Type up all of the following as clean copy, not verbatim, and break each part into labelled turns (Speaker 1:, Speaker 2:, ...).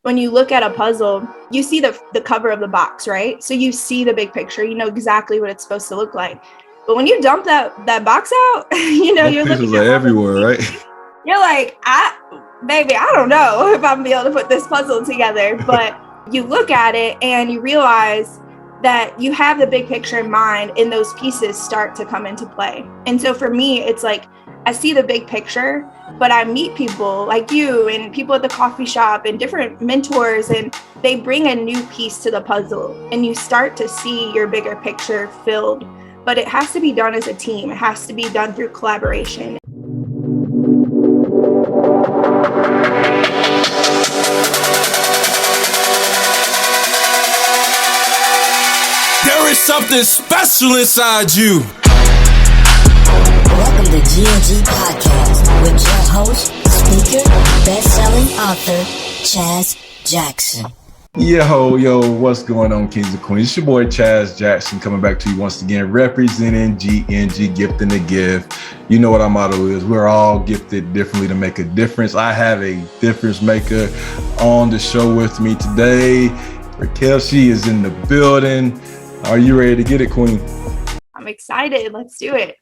Speaker 1: when you look at a puzzle, you see the cover of the box, right? So you see the big picture, you know exactly what it's supposed to look like. But when you dump that box out, you're
Speaker 2: pieces
Speaker 1: looking
Speaker 2: are
Speaker 1: at
Speaker 2: everywhere, right?
Speaker 1: You're like, I don't know if I'm gonna be able to put this puzzle together. But you look at it and you realize that you have the big picture in mind, and those pieces start to come into play. And so for me, it's like I see the big picture, but I meet people like you and people at the coffee shop and different mentors, and they bring a new piece to the puzzle, and you start to see your bigger picture filled. But it has to be done as a team. It has to be done through collaboration.
Speaker 3: There is something special inside you.
Speaker 4: Welcome to GNG Podcast with your host, speaker, best-selling author, Chazjackson.
Speaker 2: Yo, what's going on, Kings and Queens? It's your boy Chazjackson coming back to you once again, representing GNG, GiftInAGift. You know what our motto is. We're all gifted differently to make a difference. I have a difference maker on the show with me today. Ricquel, she is in the building. Are you ready to get it, Queen?
Speaker 1: I'm excited. Let's do it.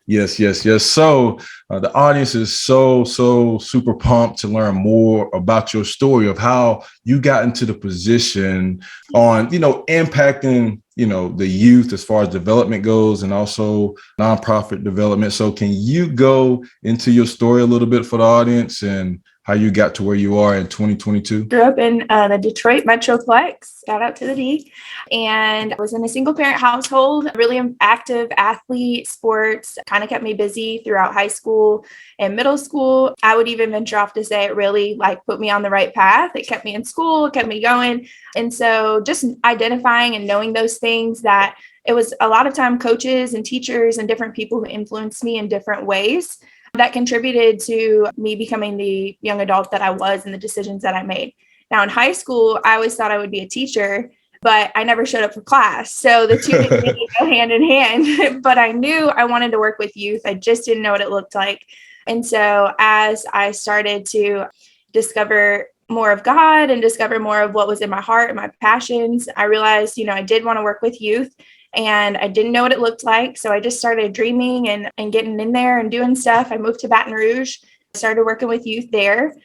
Speaker 2: Yes. So the audience is so super pumped to learn more about your story of how you got into the position on, impacting, the youth as far as development goes and also nonprofit development. So can you go into your story a little bit for the audience and how you got to where you are in 2022?
Speaker 1: Grew up in the Detroit Metroplex, shout out to the D, and I was in a single parent household, really active athlete. Sports kind of kept me busy throughout high school and middle school. I would even venture off to say it really put me on the right path. It kept me in school, it kept me going. And so just identifying and knowing those things, that it was a lot of time coaches and teachers and different people who influenced me in different ways that contributed to me becoming the young adult that I was and the decisions that I made. Now in high school, I always thought I would be a teacher, but I never showed up for class. So the two didn't really go hand in hand, but I knew I wanted to work with youth. I just didn't know what it looked like. And so as I started to discover more of God and discover more of what was in my heart and my passions, I realized, I did want to work with youth. And I didn't know what it looked like. So I just started dreaming and getting in there and doing stuff. I moved to Baton Rouge, started working with youth there.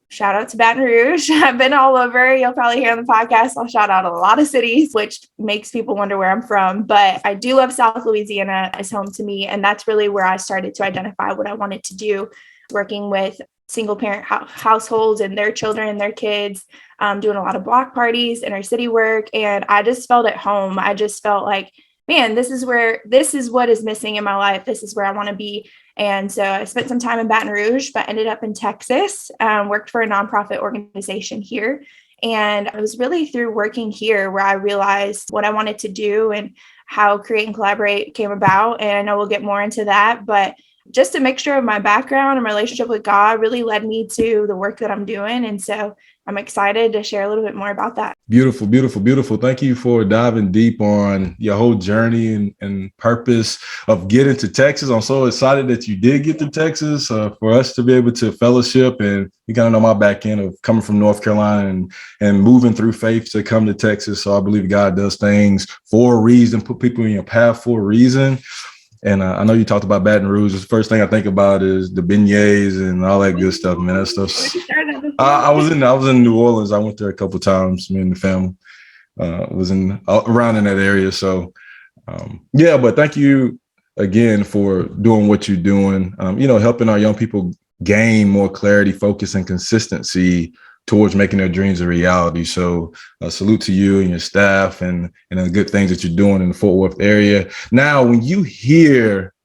Speaker 1: Shout out to Baton Rouge. I've been all over. You'll probably hear on the podcast, I'll shout out a lot of cities, which makes people wonder where I'm from. But I do love South Louisiana as home to me. And that's really where I started to identify what I wanted to do, working with single parent households and their children and their kids, doing a lot of block parties, inner city work. And I just felt at home. I just felt like, man, this is what is missing in my life. This is where I want to be. And so I spent some time in Baton Rouge, but ended up in Texas, worked for a nonprofit organization here. And it was really through working here where I realized what I wanted to do and how Create and Collaborate came about. And I know we'll get more into that, but just a mixture of my background and my relationship with God really led me to the work that I'm doing. And so I'm excited to share a little bit more about that.
Speaker 2: Beautiful. Thank you for diving deep on your whole journey and purpose of getting to Texas. I'm so excited that you did get to Texas for us to be able to fellowship. And you kind of know my back end of coming from North Carolina and moving through faith to come to Texas. So I believe God does things for a reason, put people in your path for a reason. And I know you talked about Baton Rouge. The first thing I think about is the beignets and all that good stuff, man. That stuff. I was in New Orleans. I went there a couple of times. Me and the family was around in that area. So, but thank you again for doing what you're doing. Helping our young people gain more clarity, focus, and consistency towards making their dreams a reality. So salute to you and your staff and the good things that you're doing in the Fort Worth area. Now, when you hear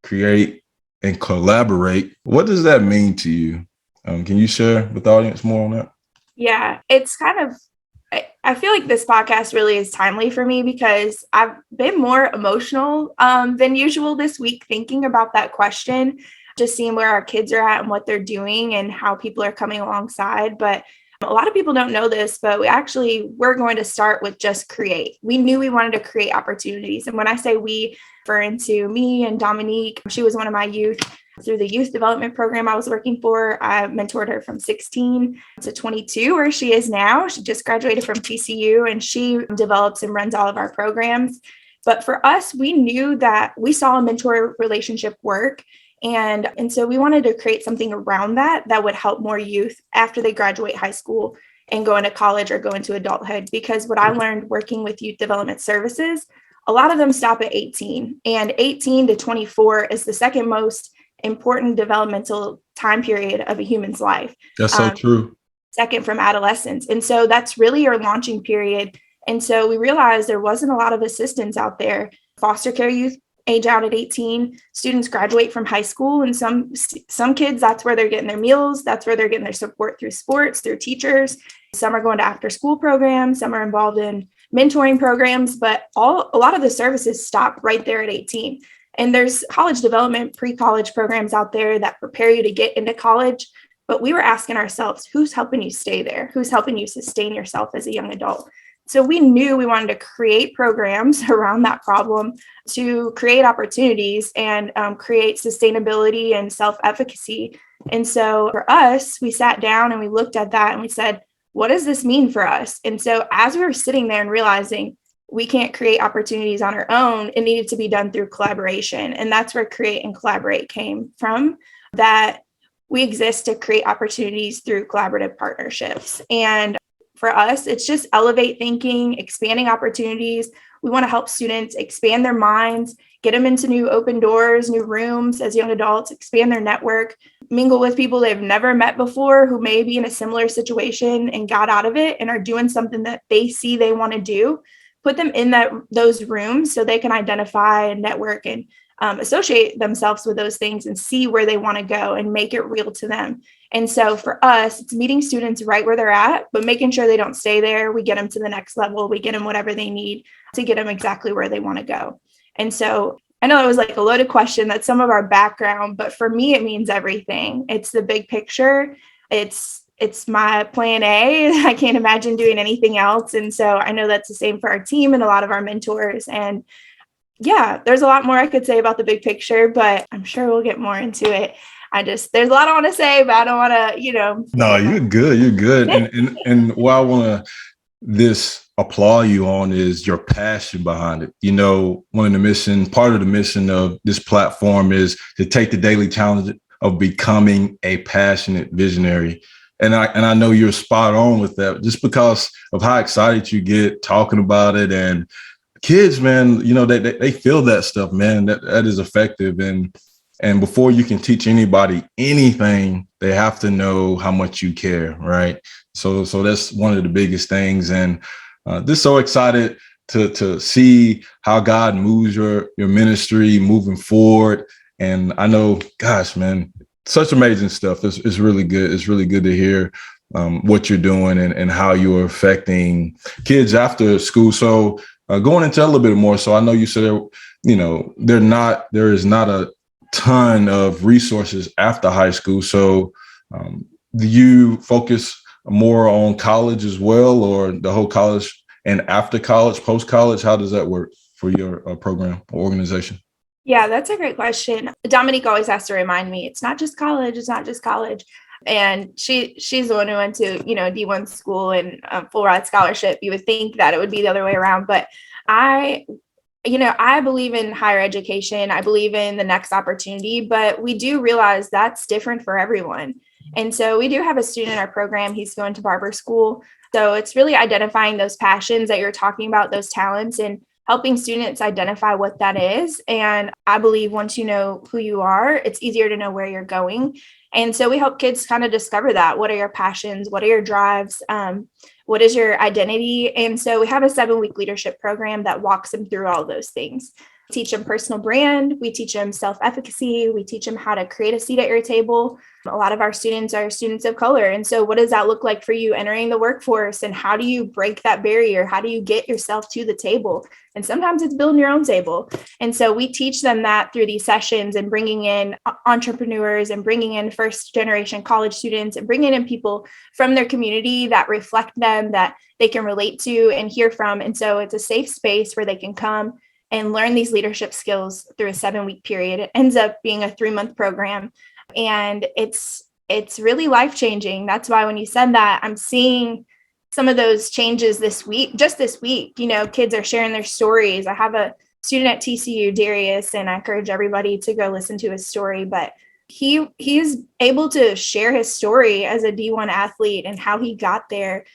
Speaker 2: Create and Collaborate, what does that mean to you? Can you share with the audience more on that?
Speaker 1: Yeah, it's I feel like this podcast really is timely for me because I've been more emotional than usual this week thinking about that question. Just seeing where our kids are at and what they're doing and how people are coming alongside. But a lot of people don't know this, but we're going to start with just create. We knew we wanted to create opportunities. And when I say we, referring to me and Dominique, she was one of my youth. Through the youth development program I was working for, I mentored her from 16 to 22, where she is now. She just graduated from TCU, and she develops and runs all of our programs. But for us, we knew that we saw a mentor relationship work. And so we wanted to create something around that would help more youth after they graduate high school and go into college or go into adulthood. Because what I learned working with youth development services, a lot of them stop at 18, and 18 to 24 is the second most important developmental time period of a human's life.
Speaker 2: That's so true.
Speaker 1: Second from adolescence. And so that's really your launching period. And so we realized there wasn't a lot of assistance out there. Foster care youth age out at 18, students graduate from high school, and some kids, that's where they're getting their meals, that's where they're getting their support through sports, through teachers. Some are going to after school programs, some are involved in mentoring programs, but a lot of the services stop right there at 18. And there's college development, pre-college programs out there that prepare you to get into college. But we were asking ourselves, who's helping you stay there? Who's helping you sustain yourself as a young adult? So we knew we wanted to create programs around that problem to create opportunities and create sustainability and self-efficacy. And so for us, we sat down and we looked at that and we said, what does this mean for us? And so as we were sitting there and realizing we can't create opportunities on our own, it needed to be done through collaboration. And that's where Create and Collaborate came from, that we exist to create opportunities through collaborative partnerships. And for us, it's just elevate thinking, expanding opportunities. We want to help students expand their minds, get them into new open doors, new rooms as young adults, expand their network, mingle with people they've never met before who may be in a similar situation and got out of it and are doing something that they see they want to do. Put them in those rooms so they can identify and network and associate themselves with those things and see where they want to go and make it real to them. And so for us, it's meeting students right where they're at, but making sure they don't stay there. We get them to the next level. We get them whatever they need to get them exactly where they want to go. And so I know it was like a loaded question. That's some of our background, but for me, it means everything. It's the big picture. It's my plan A. I can't imagine doing anything else. And so I know that's the same for our team and a lot of our mentors. And yeah, there's a lot more I could say about the big picture, but I'm sure we'll get more into it. There's a lot I want to say, but I don't want to,
Speaker 2: No, you're good. You're good. And what I want to applaud you on is your passion behind it. Part of the mission of this platform is to take the daily challenge of becoming a passionate visionary. And I know you're spot on with that, just because of how excited you get talking about it. And kids, man, they feel that stuff, man. That is effective. And before you can teach anybody anything, they have to know how much you care, right? So that's one of the biggest things. And just so excited to see how God moves your ministry moving forward. And I know, gosh, man, such amazing stuff. It's really good. It's really good to hear what you're doing and how you're affecting kids after school. So going into a little bit more. So I know you said, there is not a ton of resources after high school. So do you focus more on college as well, or the whole college and after college, post-college? How does that work for your program or organization?
Speaker 1: Yeah, that's a great question. Dominique always has to remind me, it's not just college. It's not just college. And she's the one who went to, D1 school and full ride scholarship. You would think that it would be the other way around. But I believe in higher education. I believe in the next opportunity, but we do realize that's different for everyone. And so we do have a student in our program. He's going to barber school. So it's really identifying those passions that you're talking about, those talents, and helping students identify what that is. And I believe once you know who you are, it's easier to know where you're going. And so we help kids kind of discover that. What are your passions? What are your drives? What is your identity? And so we have a 7-week leadership program that walks them through all those things. Teach them personal brand. We teach them self-efficacy. We teach them how to create a seat at your table. A lot of our students are students of color. And so what does that look like for you entering the workforce? And how do you break that barrier? How do you get yourself to the table? And sometimes it's building your own table. And so we teach them that through these sessions, and bringing in entrepreneurs and bringing in first generation college students and bringing in people from their community that reflect them, that they can relate to and hear from. And so it's a safe space where they can come and learn these leadership skills through a 7-week period. It ends up being a 3-month program, and it's really life-changing. That's why when you said that, I'm seeing some of those changes this week, just this week. Kids are sharing their stories. I have a student at TCU, Darius, and I encourage everybody to go listen to his story, but he's able to share his story as a D1 athlete and how he got there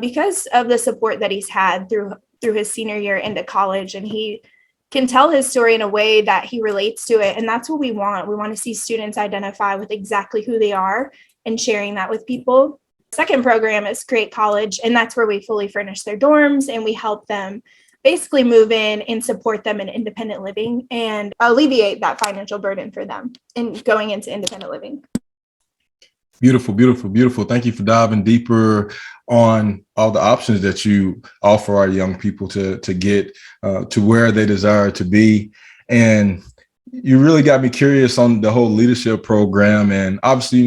Speaker 1: because of the support that he's had through his senior year into college. And he can tell his story in a way that he relates to it. And that's what we want. We want to see students identify with exactly who they are and sharing that with people. Second program is Create College, and that's where we fully furnish their dorms and we help them basically move in and support them in independent living and alleviate that financial burden for them in going into independent living.
Speaker 2: Beautiful, beautiful, beautiful. Thank you for diving deeper on all the options that you offer our young people to get to where they desire to be. And you really got me curious on the whole leadership program. And obviously,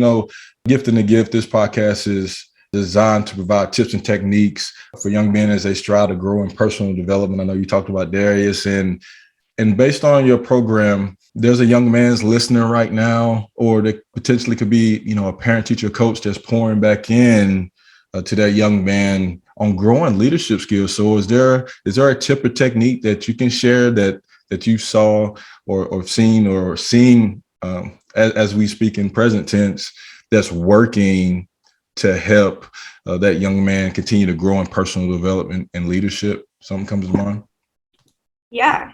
Speaker 2: GiftInAGift, this podcast is designed to provide tips and techniques for young men as they strive to grow in personal development. I know you talked about Darius, and based on your program, there's a young man's listening right now, or there potentially could be, a parent, teacher, coach that's pouring back in to that young man on growing leadership skills. So is there a tip or technique that you can share that you saw or seen or seeing as we speak in present tense that's working to help that young man continue to grow in personal development and leadership? Something comes to mind?
Speaker 1: Yeah.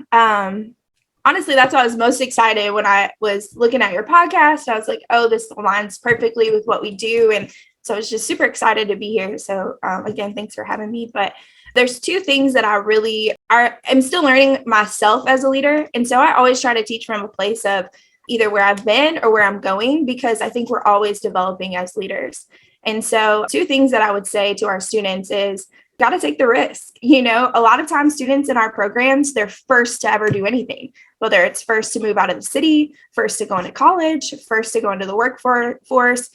Speaker 1: Honestly, that's why I was most excited when I was looking at your podcast. I was like, oh, this aligns perfectly with what we do. And so I was just super excited to be here. So again, thanks for having me. But there's 2 things that I'm still learning myself as a leader. And so I always try to teach from a place of either where I've been or where I'm going, because I think we're always developing as leaders. And so 2 things that I would say to our students is, got to take the risk. A lot of times students in our programs, they're first to ever do anything, whether it's first to move out of the city, first to go into college, first to go into the workforce,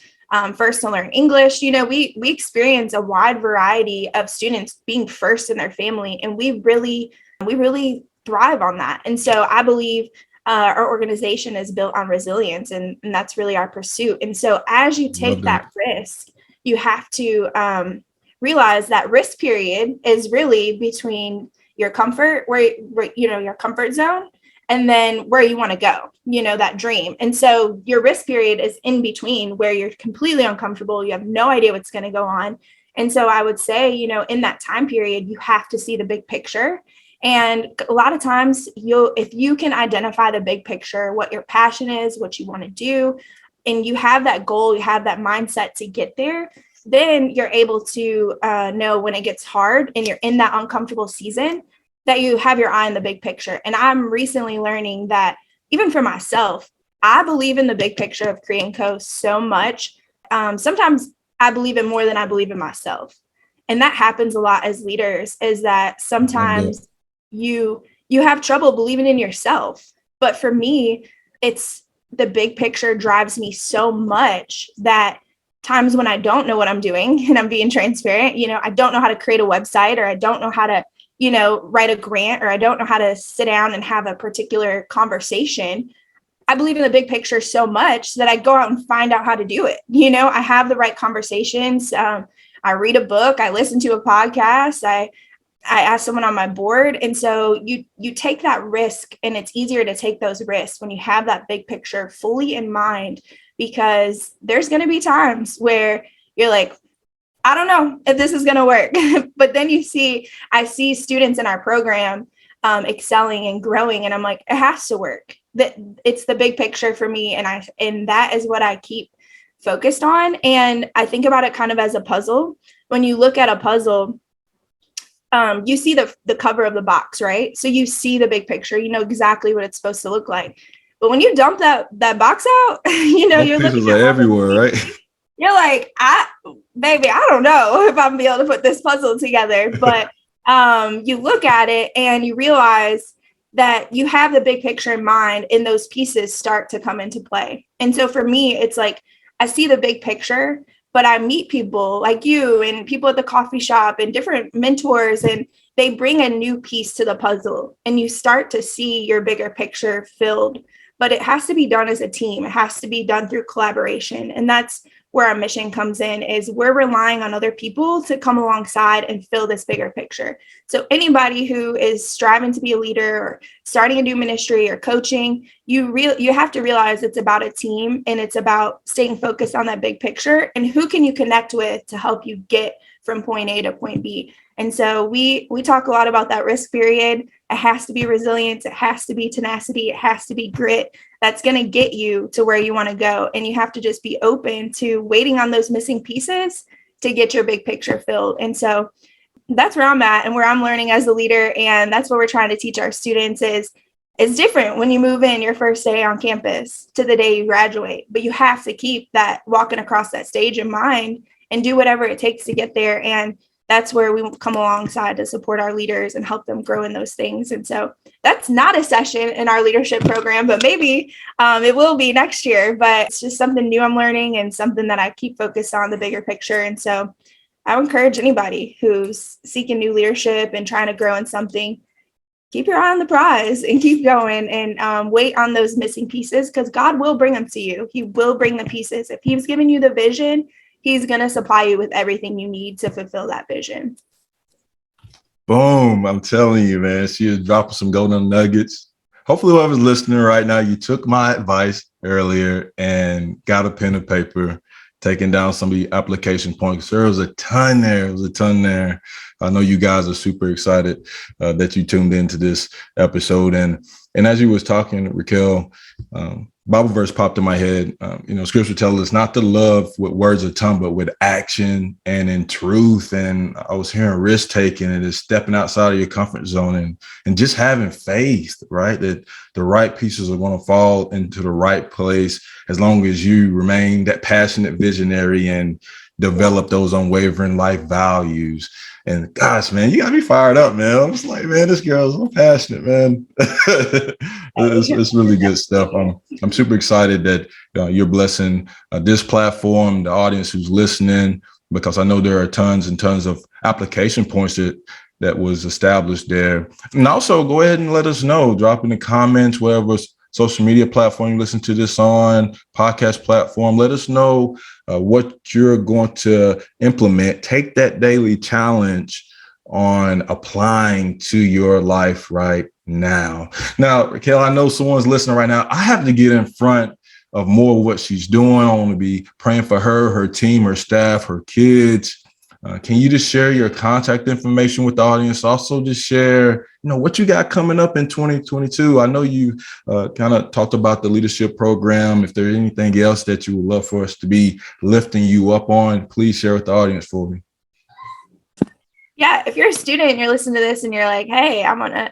Speaker 1: first to learn English. We experience a wide variety of students being first in their family, and we really thrive on that. And so I believe our organization is built on resilience, and that's really our pursuit. And so as you take that risk, you have to realize that risk period is really between your comfort, where your comfort zone, and then where you want to go, that dream. And so your risk period is in between, where you're completely uncomfortable. You have no idea what's going to go on. And so I would say, in that time period, you have to see the big picture. And a lot of times if you can identify the big picture, what your passion is, what you want to do, and you have that goal, you have that mindset to get there, then you're able to know when it gets hard and you're in that uncomfortable season, that you have your eye on the big picture. And I'm recently learning that even for myself, I believe in the big picture of Create Co so much. Sometimes I believe in more than I believe in myself. And that happens a lot as leaders, is that sometimes you have trouble believing in yourself. But for me, it's the big picture drives me so much that times when I don't know what I'm doing, and I'm being transparent, I don't know how to create a website, or I don't know how to, write a grant, or I don't know how to sit down and have a particular conversation. I believe in the big picture so much that I go out and find out how to do it. I have the right conversations. I read a book, I listen to a podcast, I ask someone on my board. And so you take that risk, and it's easier to take those risks when you have that big picture fully in mind, because there's going to be times where you're like, I don't know if this is going to work. But then I see students in our program excelling and growing, and I'm like, it has to work. That it's the big picture for me. And that is what I keep focused on. And I think about it kind of as a puzzle. When you look at a puzzle, you see the cover of the box, right? So you see the big picture, you know exactly what it's supposed to look like. But when you dump that box out, you're looking at
Speaker 2: everywhere, right?
Speaker 1: You're like, I don't know if I'm gonna be able to put this puzzle together. But you look at it and you realize that you have the big picture in mind, and those pieces start to come into play. And so for me, it's like, I see the big picture, but I meet people like you and people at the coffee shop and different mentors, and they bring a new piece to the puzzle and you start to see your bigger picture filled. But it has to be done as a team. It has to be done through collaboration. And that's where our mission comes in, is we're relying on other people to come alongside and fill this bigger picture. So anybody who is striving to be a leader or starting a new ministry or coaching, you have to realize it's about a team, and it's about staying focused on that big picture and who can you connect with to help you get from point A to point B. And so we talk a lot about that risk period. It has to be resilience. It has to be tenacity. It has to be grit. That's going to get you to where you want to go. And you have to just be open to waiting on those missing pieces to get your big picture filled. And so that's where I'm at and where I'm learning as a leader. And that's what we're trying to teach our students is it's different when you move in your first day on campus to the day you graduate. But you have to keep that walking across that stage in mind and do whatever it takes to get there. And that's where we come alongside to support our leaders and help them grow in those things. And so that's not a session in our leadership program, but maybe it will be next year. But it's just something new I'm learning and something that I keep focused on, the bigger picture. And so I would encourage anybody who's seeking new leadership and trying to grow in something, keep your eye on the prize and keep going and wait on those missing pieces, because God will bring them to you. He will bring the pieces. If He's given you the vision, He's going to supply you with everything you need to fulfill that vision.
Speaker 2: Boom. I'm telling you, man, she is dropping some golden nuggets. Hopefully whoever's listening right now, you took my advice earlier and got a pen and paper, taking down some of the application points. There was a ton there. I know you guys are super excited that you tuned into this episode. And as you was talking, Ricquel, Bible verse popped in my head. Scripture tells us not to love with words of tongue, but with action and in truth. And I was hearing risk taking and just stepping outside of your comfort zone and just having faith, right? That the right pieces are going to fall into the right place as long as you remain that passionate visionary and develop those unwavering life values. And gosh, man, you got me fired up, man. I'm just like, man, this girl's so passionate, man. It's really good stuff. I'm super excited that you're blessing this platform, the audience who's listening, because I know there are tons and tons of application points that was established there. And also go ahead and let us know, drop in the comments, whatever social media platform you listen to this on, podcast platform. Let us know what you're going to implement. Take that daily challenge on applying to your life right now. Now, Ricquel, I know someone's listening right now. I have to get in front of more of what she's doing. I want to be praying for her team, her staff, her kids. Can you just share your contact information with the audience? Also, just share, what you got coming up in 2022. I know you kind of talked about the leadership program. If there's anything else that you would love for us to be lifting you up on, please share with the audience for me.
Speaker 1: Yeah, if you're a student and you're listening to this and you're like, hey, I'm on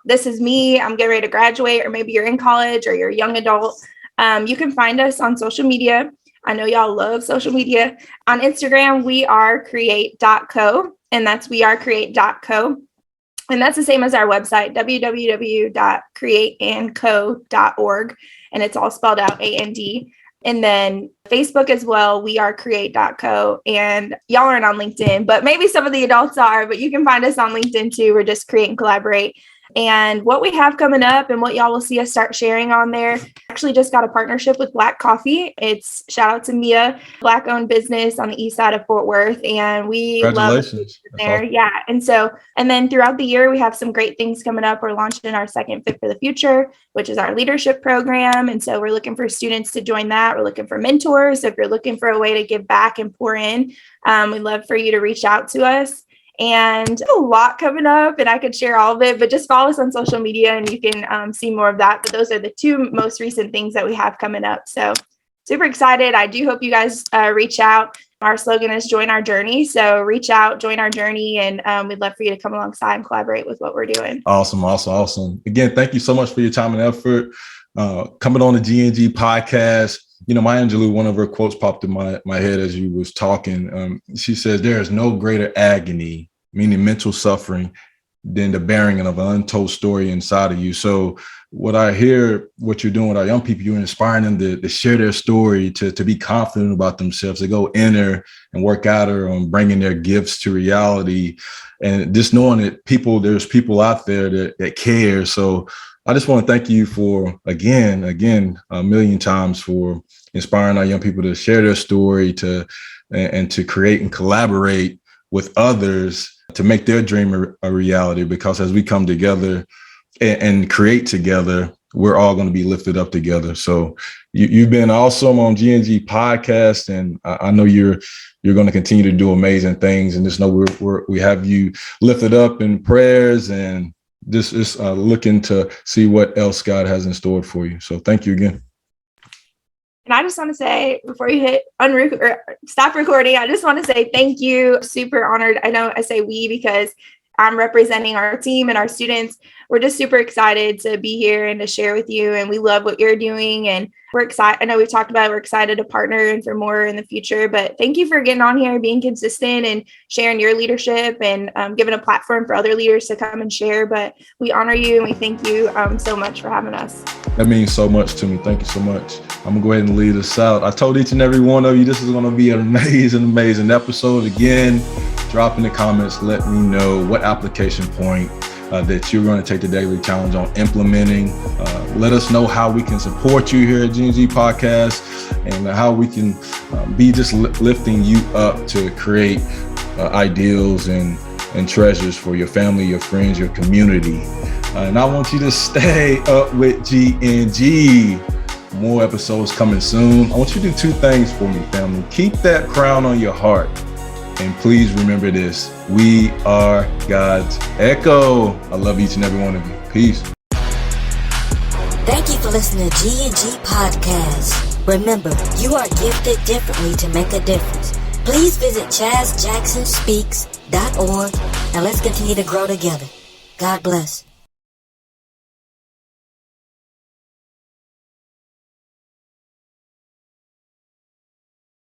Speaker 1: this is me, I'm getting ready to graduate, or maybe you're in college or you're a young adult, you can find us on social media. I know y'all love social media. On Instagram, we are create.co, and that's wearecreate.co. And that's the same as our website, www.createandco.org. And it's all spelled out AND. And then Facebook as well, wearecreate.co. And y'all aren't on LinkedIn, but maybe some of the adults are, but you can find us on LinkedIn too. We're just Create and Collaborate. And what we have coming up and what y'all will see us start sharing on there, actually just got a partnership with Black Coffee. It's shout out to Mia, Black owned business on the east side of Fort Worth. And we love there. Awesome. Yeah. And then throughout the year, we have some great things coming up. We're launching our second Fit for the Future, which is our leadership program. And so we're looking for students to join that. We're looking for mentors. So if you're looking for a way to give back and pour in, we'd love for you to reach out to us. And a lot coming up, and I could share all of it, but just follow us on social media and you can see more of that. But those are the two most recent things that we have coming up. So super excited. I do hope you guys reach out. Our slogan is join our journey. So reach out, join our journey, and we'd love for you to come alongside and collaborate with what we're doing. Awesome.
Speaker 2: Again, thank you so much for your time and effort. Coming on the GNG podcast. Maya Angelou, one of her quotes popped in my head as you was talking. She says, there is no greater agony, meaning mental suffering, than the bearing of an untold story inside of you. So what I hear, what you're doing with our young people, you're inspiring them to share their story, to be confident about themselves, to go inner and work out on bringing their gifts to reality. And just knowing that there's people out there that care. So I just want to thank you for, again, a million times for inspiring our young people to share their story, and to create and collaborate with others to make their dream a reality. Because as we come together and create together, we're all going to be lifted up together. So you've been awesome on GNG podcast, and I know you're going to continue to do amazing things. And just know we have you lifted up in prayers, and just looking to see what else God has in store for you. So thank you again.
Speaker 1: And I just want to say, before you hit stop recording, I just want to say thank you. Super honored. I know I say we because I'm representing our team and our students. We're just super excited to be here and to share with you. And we love what you're doing. And we're excited. I know we've talked about it. We're excited to partner and for more in the future. But thank you for getting on here, being consistent and sharing your leadership, and giving a platform for other leaders to come and share. But we honor you and we thank you so much for having us.
Speaker 2: That means so much to me. Thank you so much. I'm going to go ahead and lead us out. I told each and every one of you this is going to be an amazing episode. Again, drop in the comments. Let me know what application point that you're going to take the daily challenge on implementing. Let us know how we can support you here at GNG Podcast, and how we can be just lifting you up to create ideals and treasures for your family, your friends, your community. And I want you to stay up with GNG. More episodes coming soon. I want you to do two things for me, family. Keep that crown on your heart. And please remember this: we are God's echo. I love each and every one of you. Peace.
Speaker 4: Thank you for listening to GNG Podcast. Remember, you are gifted differently to make a difference. Please visit Chazjacksonspeaks.org, and let's continue to grow together. God bless.